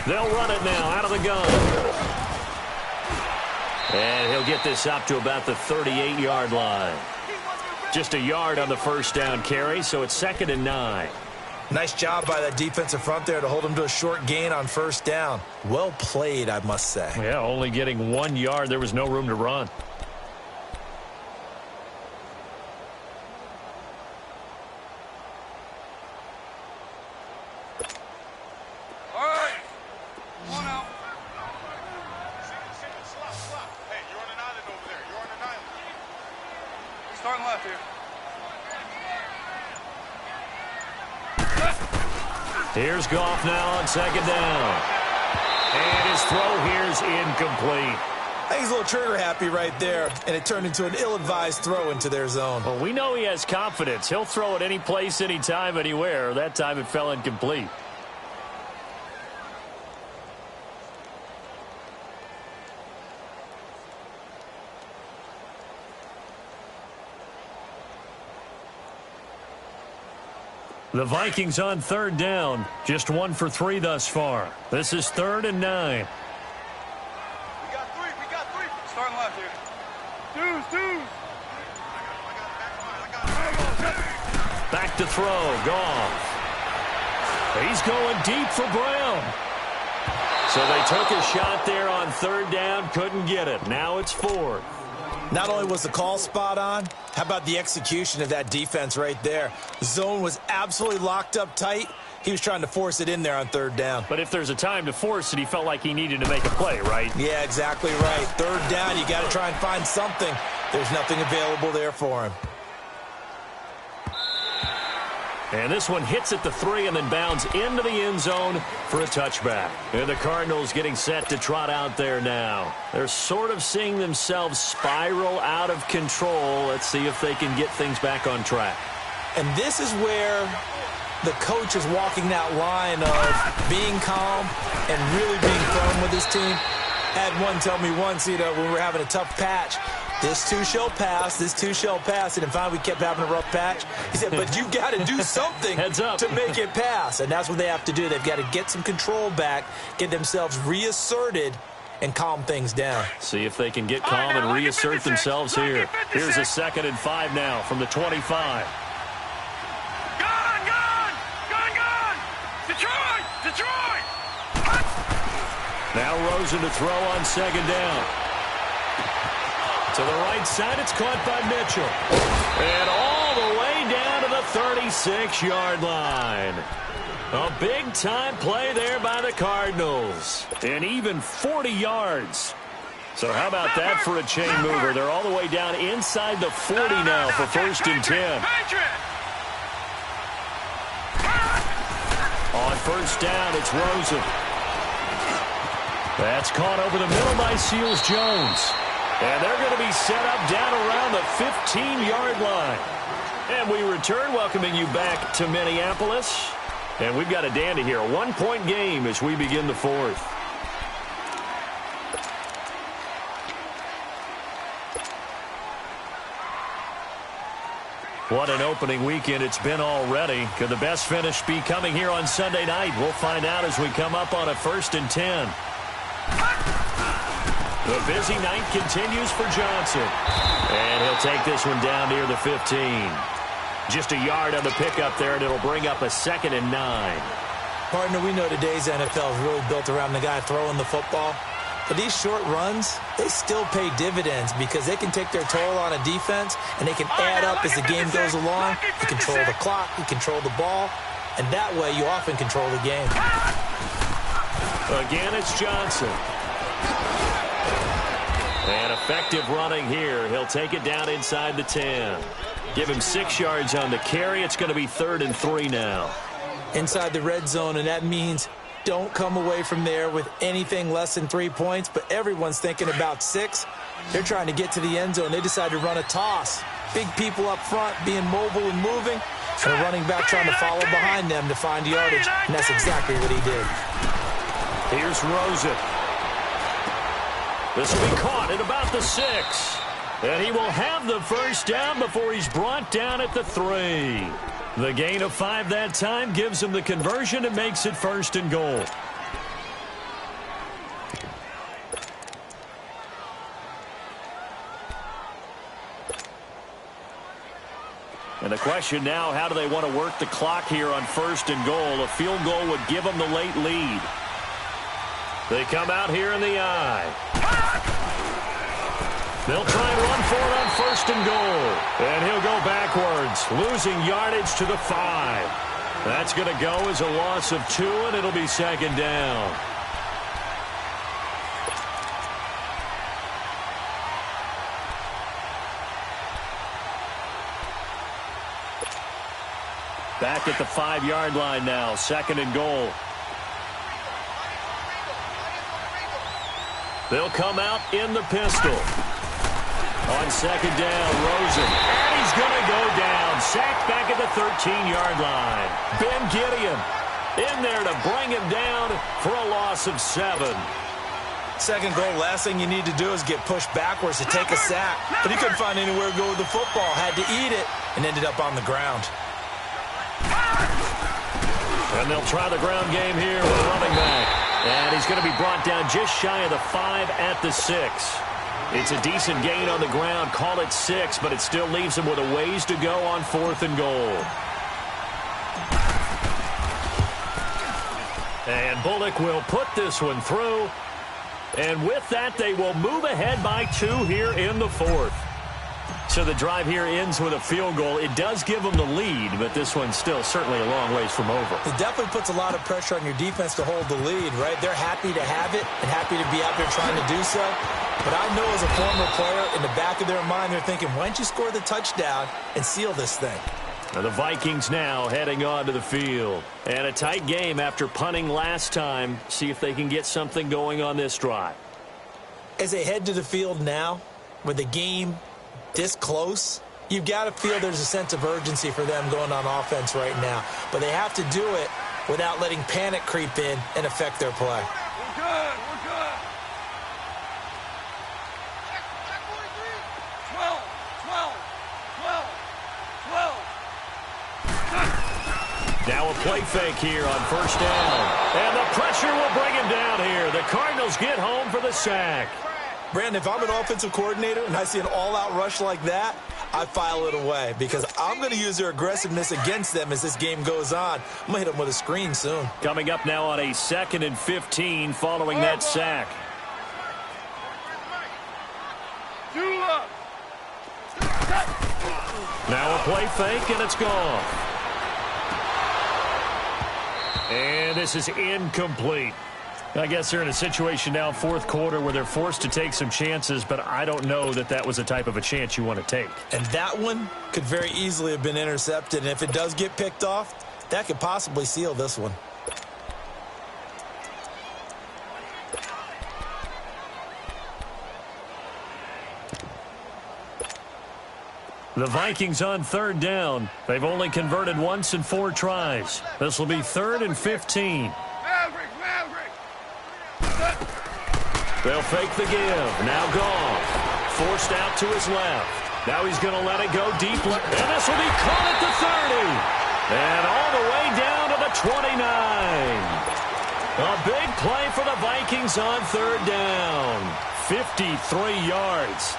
They'll run it now out of the gun. And he'll get this up to about the 38-yard line. Just a yard on the first down carry, so it's second and 9. Nice job by that defensive front there to hold him to a short gain on first down. Well played, I must say. Yeah, only getting 1 yard. There was no room to run. Here's Goff now on second down. And his throw here's incomplete. I think he's a little trigger happy right there, and it turned into an ill-advised throw into their zone. Well, we know he has confidence. He'll throw it any place, anytime, anywhere. That time it fell incomplete. The Vikings on third down. Just 1 for 3 thus far. This is third and 9. We got three. Starting left here. Deuce. Back to throw. Goff. He's going deep for Brown. So they took a shot there on third down. Couldn't get it. Now it's fourth. Not only was the call spot on, how about the execution of that defense right there? The zone was absolutely locked up tight. He was trying to force it in there on third down. But if there's a time to force it, he felt like he needed to make a play, right? Yeah, exactly right. Third down, you got to try and find something. There's nothing available there for him. And this one hits at the 3 and then bounds into the end zone for a touchback. And the Cardinals getting set to trot out there now. They're sort of seeing themselves spiral out of control. Let's see if they can get things back on track. And this is where the coach is walking that line of being calm and really being firm with his team. Had one tell me once, when we were having a tough patch, This too shall pass. This too shall pass. And finally, we kept having a rough patch. He said, but you got to do something to make it pass. And that's what they have to do. They've got to get some control back, get themselves reasserted, and calm things down. See if they can get calm and reassert themselves here. Here's a 2nd and 5 now from the 25. Gone! Detroit! Now Rosen to throw on 2nd down. To the right side, it's caught by Mitchell. And all the way down to the 36-yard line. A big-time play there by the Cardinals. And even 40 yards. So how about that for a chain mover? They're all the way down inside the 40 now for 1st and 10. On 1st down, it's Rosen. That's caught over the middle by Seals-Jones. And they're going to be set up down around the 15-yard line. And we return, welcoming you back to Minneapolis. And we've got a dandy here, a 1-point game as we begin the 4th. What an opening weekend it's been already. Could the best finish be coming here on Sunday night? We'll find out as we come up on a 1st and 10. The busy night continues for Johnson. And he'll take this one down near the 15. Just a yard on the pickup there, and it'll bring up a 2nd and 9. Partner, we know today's NFL is really built around the guy throwing the football. But these short runs, they still pay dividends because they can take their toll on a defense, and they can add up as the game goes along. You control the clock, you control the ball, and that way you often control the game. Again, it's Johnson. And effective running here. He'll take it down inside the 10. Give him 6 yards on the carry. It's going to be 3rd and 3 now. Inside the red zone, and that means don't come away from there with anything less than 3 points, but everyone's thinking about 6. They're trying to get to the end zone. They decide to run a toss. Big people up front being mobile and moving, and a running back trying to follow behind them to find yardage, and that's exactly what he did. Here's Rosen. This will be caught at about the 6. And he will have the 1st down before he's brought down at the 3. The gain of 5 that time gives him the conversion and makes it 1st and goal. And the question now, how do they want to work the clock here on 1st and goal? A field goal would give them the late lead. They come out here in the eye. They'll try and run for it on 1st and goal. And he'll go backwards, losing yardage to the 5. That's going to go as a loss of 2, and it'll be 2nd down. Back at the 5-yard line now, 2nd and goal. They'll come out in the pistol. On 2nd down, Rosen. And he's going to go down. Sacked back at the 13-yard line. Ben Gideon in there to bring him down for a loss of 7. 2nd goal, last thing you need to do is get pushed backwards to take a sack. But he couldn't find anywhere to go with the football. Had to eat it and ended up on the ground. And they'll try the ground game here with a running back. And he's going to be brought down just shy of the 5 at the 6. It's a decent gain on the ground. Call it 6, but it still leaves him with a ways to go on 4th and goal. And Bullock will put this one through. And with that, they will move ahead by 2 here in the 4th. So the drive here ends with a field goal. It does give them the lead, but this one's still certainly a long ways from over. It definitely puts a lot of pressure on your defense to hold the lead, right? They're happy to have it and happy to be out there trying to do so. But I know as a former player, in the back of their mind, they're thinking, why don't you score the touchdown and seal this thing? Now the Vikings now heading on to the field. And a tight game after punting last time. See if they can get something going on this drive. As they head to the field now, with the game this close, you've got to feel there's a sense of urgency for them going on offense right now. But they have to do it without letting panic creep in and affect their play. We're good. Now a play fake here on first down. And the pressure will bring him down here. The Cardinals get home for the sack. Brandon, if I'm an offensive coordinator and I see an all-out rush like that, I file it away because I'm going to use their aggressiveness against them as this game goes on. I'm going to hit them with a screen soon. Coming up now on a 2nd and 15 following that sack. Now a play fake, and it's gone. And this is incomplete. I guess they're in a situation now, fourth quarter, where they're forced to take some chances, but I don't know that that was the type of a chance you want to take. And that one could very easily have been intercepted, and if it does get picked off, that could possibly seal this one. The Vikings on third down. They've only converted once in 4 tries. This will be 3rd and 15. They'll fake the give. Now gone. Forced out to his left. Now he's going to let it go deep. And this will be caught at the 30. And all the way down to the 29. A big play for the Vikings on third down. 53 yards.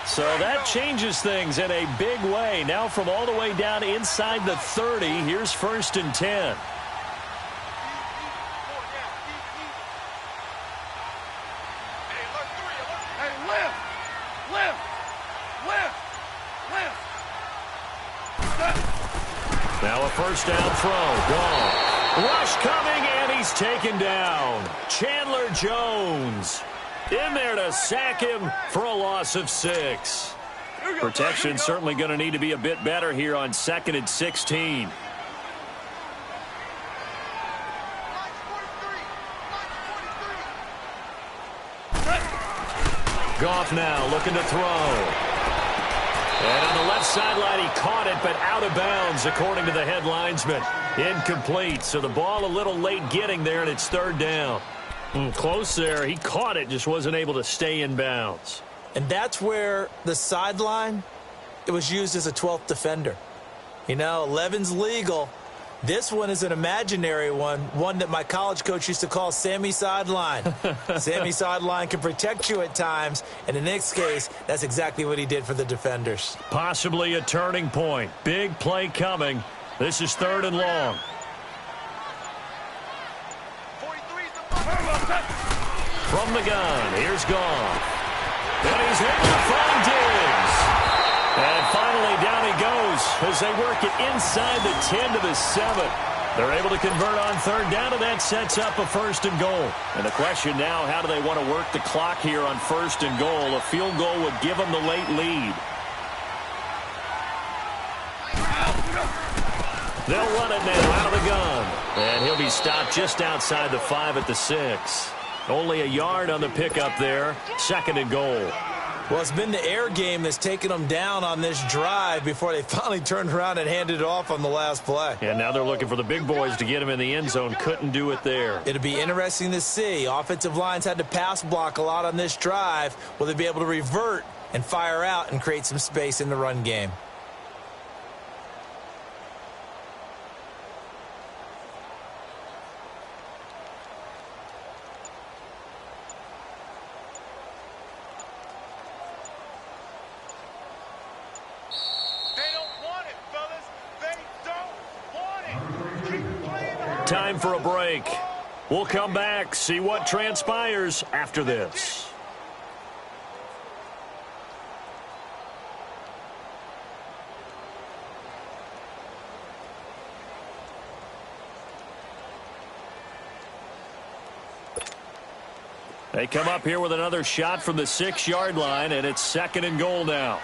So that changes things in a big way. Now from all the way down inside the 30, here's 1st and 10. Now a first down throw. Gone. Rush coming, and he's taken down. Chandler Jones in there to sack him for a loss of 6. Protection certainly going to need to be a bit better here on 2nd and 16. Goff now looking to throw. And on the left sideline, he caught it, but out of bounds, according to the head linesman. Incomplete, so the ball a little late getting there, and it's 3rd down. Close there. He caught it, just wasn't able to stay in bounds. And that's where the sideline, it was used as a 12th defender. You know, 11's legal. This one is an imaginary one that my college coach used to call Sammy Sideline. Sammy Sideline can protect you at times, and in this case, that's exactly what he did for the defenders. Possibly a turning point. Big play coming. This is 3rd and long. From the gun, here's Goff. And he's able to find Diggs. And finally, down he goes as they work it inside the 10 to the 7. They're able to convert on 3rd down, and that sets up a 1st and goal. And the question now, how do they want to work the clock here on 1st and goal? A field goal would give them the late lead. They'll run it now out of the gun. And he'll be stopped just outside the 5 at the 6. Only a yard on the pickup there. 2nd and goal. Well, it's been the air game that's taken them down on this drive before they finally turned around and handed it off on the last play. And now they're looking for the big boys to get him in the end zone. Couldn't do it there. It'll be interesting to see. Offensive lines had to pass block a lot on this drive. Will they be able to revert and fire out and create some space in the run game? Time for a break. We'll come back, see what transpires after this. They come up here with another shot from the 6-yard line, and it's 2nd and goal now.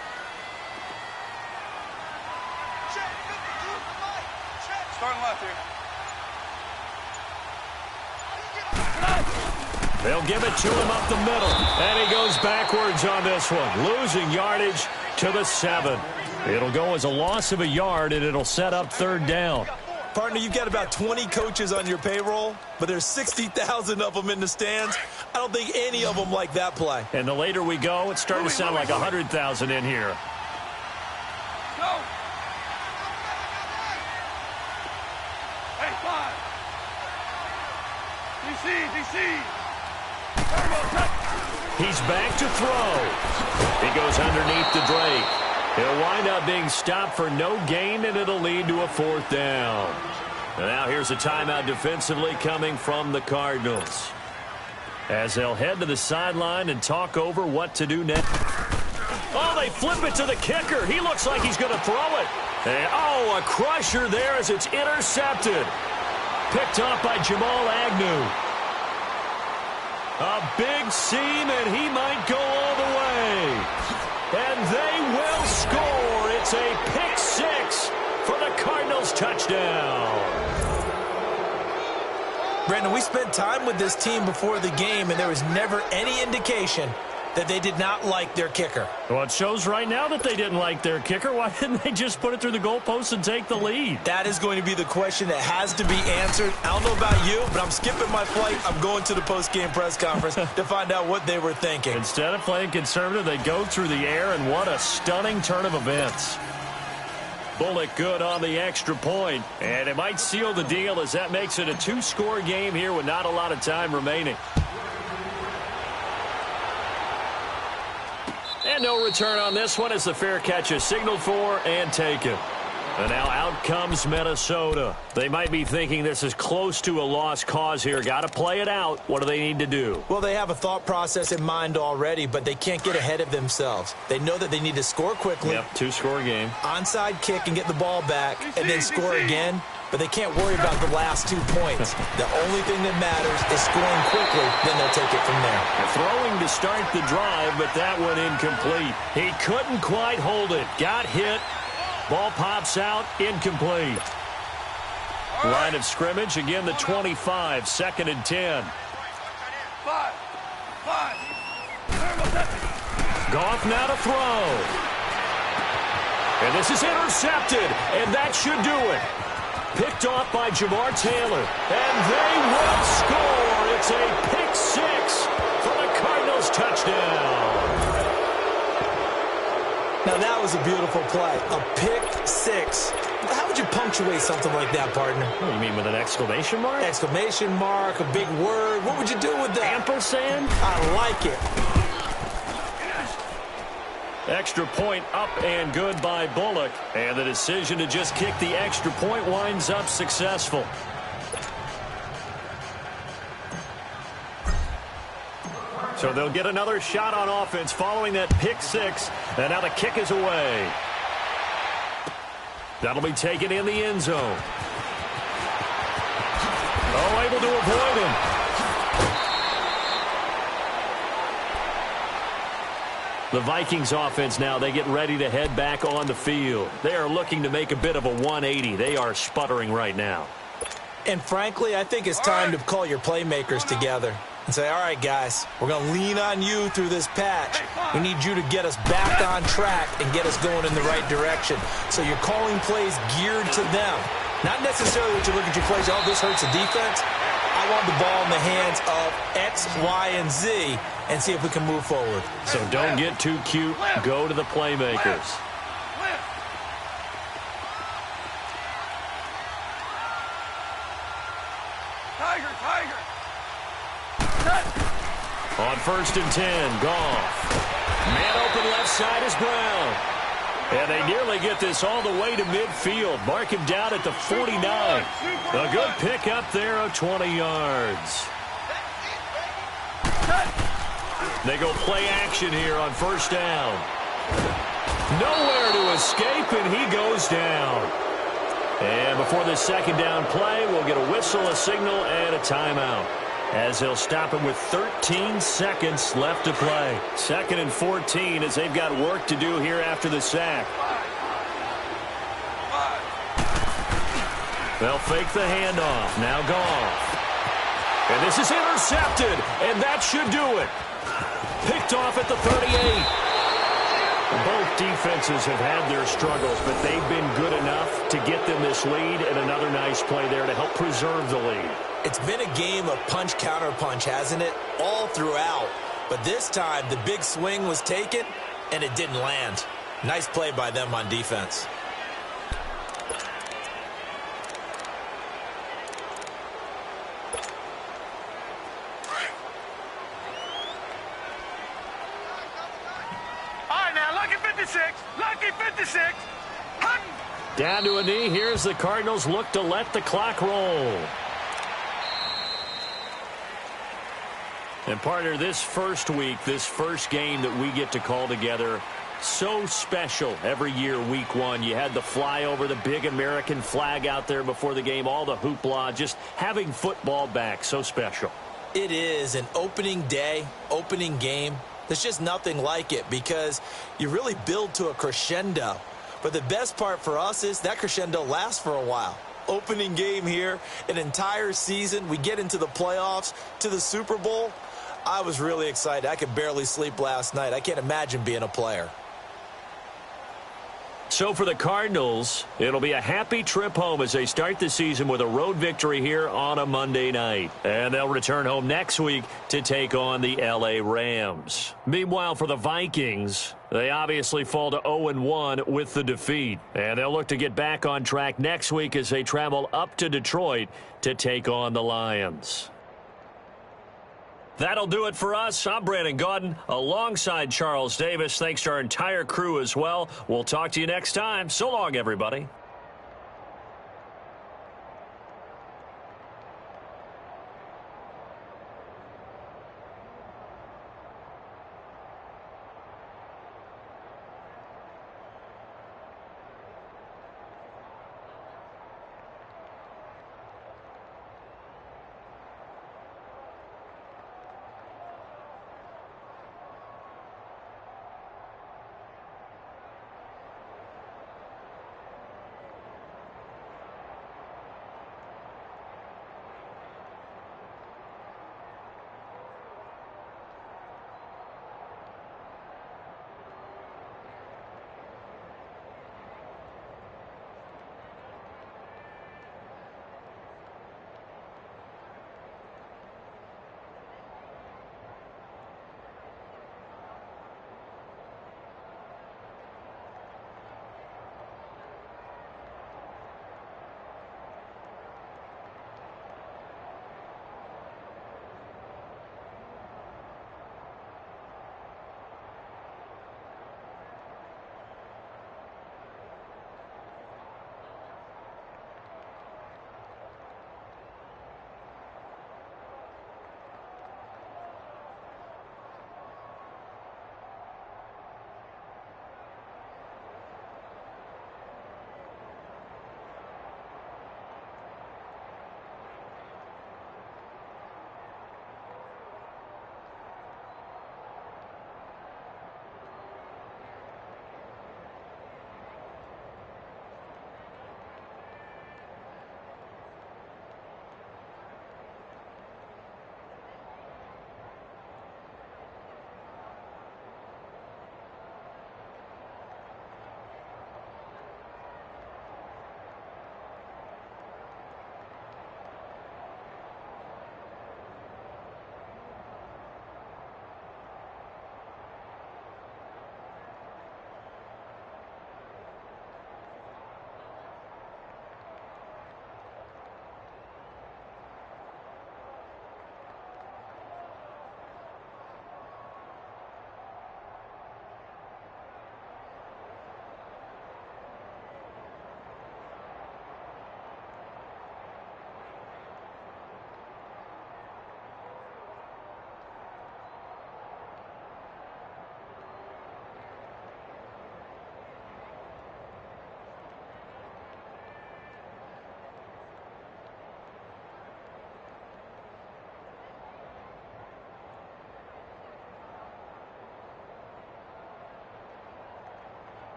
Starting left here. They'll give it to him up the middle, and he goes backwards on this one, losing yardage to the 7. It'll go as a loss of a yard, and it'll set up 3rd down. Partner, you've got about 20 coaches on your payroll, but there's 60,000 of them in the stands. I don't think any of them like that play. And the later we go, it's starting to sound like 100,000 in here. Go. Hey, 5. DC. He's back to throw. He goes underneath to Drake. He'll wind up being stopped for no gain, and it'll lead to a 4th down. And now here's a timeout defensively coming from the Cardinals, as they'll head to the sideline and talk over what to do next. Oh, they flip it to the kicker. He looks like he's going to throw it. And, a crusher there as it's intercepted. Picked off by Jamal Agnew. A big seam, and he might go all the way. And they will score. It's a pick 6 for the Cardinals touchdown. Brandon, we spent time with this team before the game, and there was never any indication that they did not like their kicker. Well, it shows right now that they didn't like their kicker. Why didn't they just put it through the goalpost and take the lead? That is going to be the question that has to be answered. I don't know about you, but I'm skipping my flight. I'm going to the post-game press conference to find out what they were thinking. Instead of playing conservative, they go through the air, and what a stunning turn of events. Bullock good on the extra point, and it might seal the deal as that makes it a 2-score game here with not a lot of time remaining. And no return on this one as the fair catch is signaled for and taken. And now out comes Minnesota. They might be thinking this is close to a lost cause here. Got to play it out. What do they need to do? Well, they have a thought process in mind already, but they can't get ahead of themselves. They know that they need to score quickly. Yep, 2-score game. Onside kick and get the ball back and then score again. But they can't worry about the last 2 points. The only thing that matters is scoring quickly, then they'll take it from there. Throwing to start the drive, but that one incomplete. He couldn't quite hold it. Got hit. Ball pops out, incomplete. Line of scrimmage, again the 25, 2nd and 10. 5. Goff now to throw. And this is intercepted, and that should do it. Picked off by Jamar Taylor, and they will score. It's a pick 6 for the Cardinals touchdown. Now, that was a beautiful play. A pick 6. How would you punctuate something like that, partner? What do you mean, with an exclamation mark? Exclamation mark, a big word. What would you do with that? Ampersand? I like it. Extra point up and good by Bullock. And the decision to just kick the extra point winds up successful. So they'll get another shot on offense following that pick 6. And now the kick is away. That'll be taken in the end zone. Oh, able to avoid him. The Vikings offense now, they get ready to head back on the field. They are looking to make a bit of a 180. They are sputtering right now. And frankly, I think it's time to call your playmakers together and say, all right, guys, we're going to lean on you through this patch. We need you to get us back on track and get us going in the right direction. So you're calling plays geared to them. Not necessarily that you look at your plays, oh, this hurts the defense. I want the ball in the hands of X, Y, and Z and see if we can move forward. So don't get too cute. Go to the playmakers. Tiger. On 1st and 10, Goff. Man open left side is Brown. And they nearly get this all the way to midfield. Mark him down at the 49. A good pickup there of 20 yards. They go play action here on 1st down. Nowhere to escape, and he goes down. And before this 2nd down play, we'll get a whistle, a signal, and a timeout, as they'll stop him with 13 seconds left to play. 2nd and 14 as they've got work to do here after the sack. They'll fake the handoff. Now Goff. And this is intercepted, and that should do it. Picked off at the 38. Both defenses have had their struggles, but they've been good enough to get them this lead, and another nice play there to help preserve the lead. It's been a game of punch-counter-punch, hasn't it? All throughout. But this time, the big swing was taken, and it didn't land. Nice play by them on defense. All right, now, lucky 56. Lucky 56. Hut. Down to a knee. Here's the Cardinals look to let the clock roll. And, partner, this first week, this first game that we get to call together, so special every year, week one. You had the flyover, the big American flag out there before the game, all the hoopla, just having football back, so special. It is an opening day, opening game. There's just nothing like it because you really build to a crescendo. But the best part for us is that crescendo lasts for a while. Opening game here, an entire season. We get into the playoffs, to the Super Bowl. I was really excited. I could barely sleep last night. I can't imagine being a player. So for the Cardinals, it'll be a happy trip home as they start the season with a road victory here on a Monday night. And they'll return home next week to take on the L.A. Rams. Meanwhile, for the Vikings, they obviously fall to 0-1 with the defeat. And they'll look to get back on track next week as they travel up to Detroit to take on the Lions. That'll do it for us. I'm Brandon Gaudin alongside Charles Davis. Thanks to our entire crew as well. We'll talk to you next time. So long, everybody.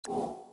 you.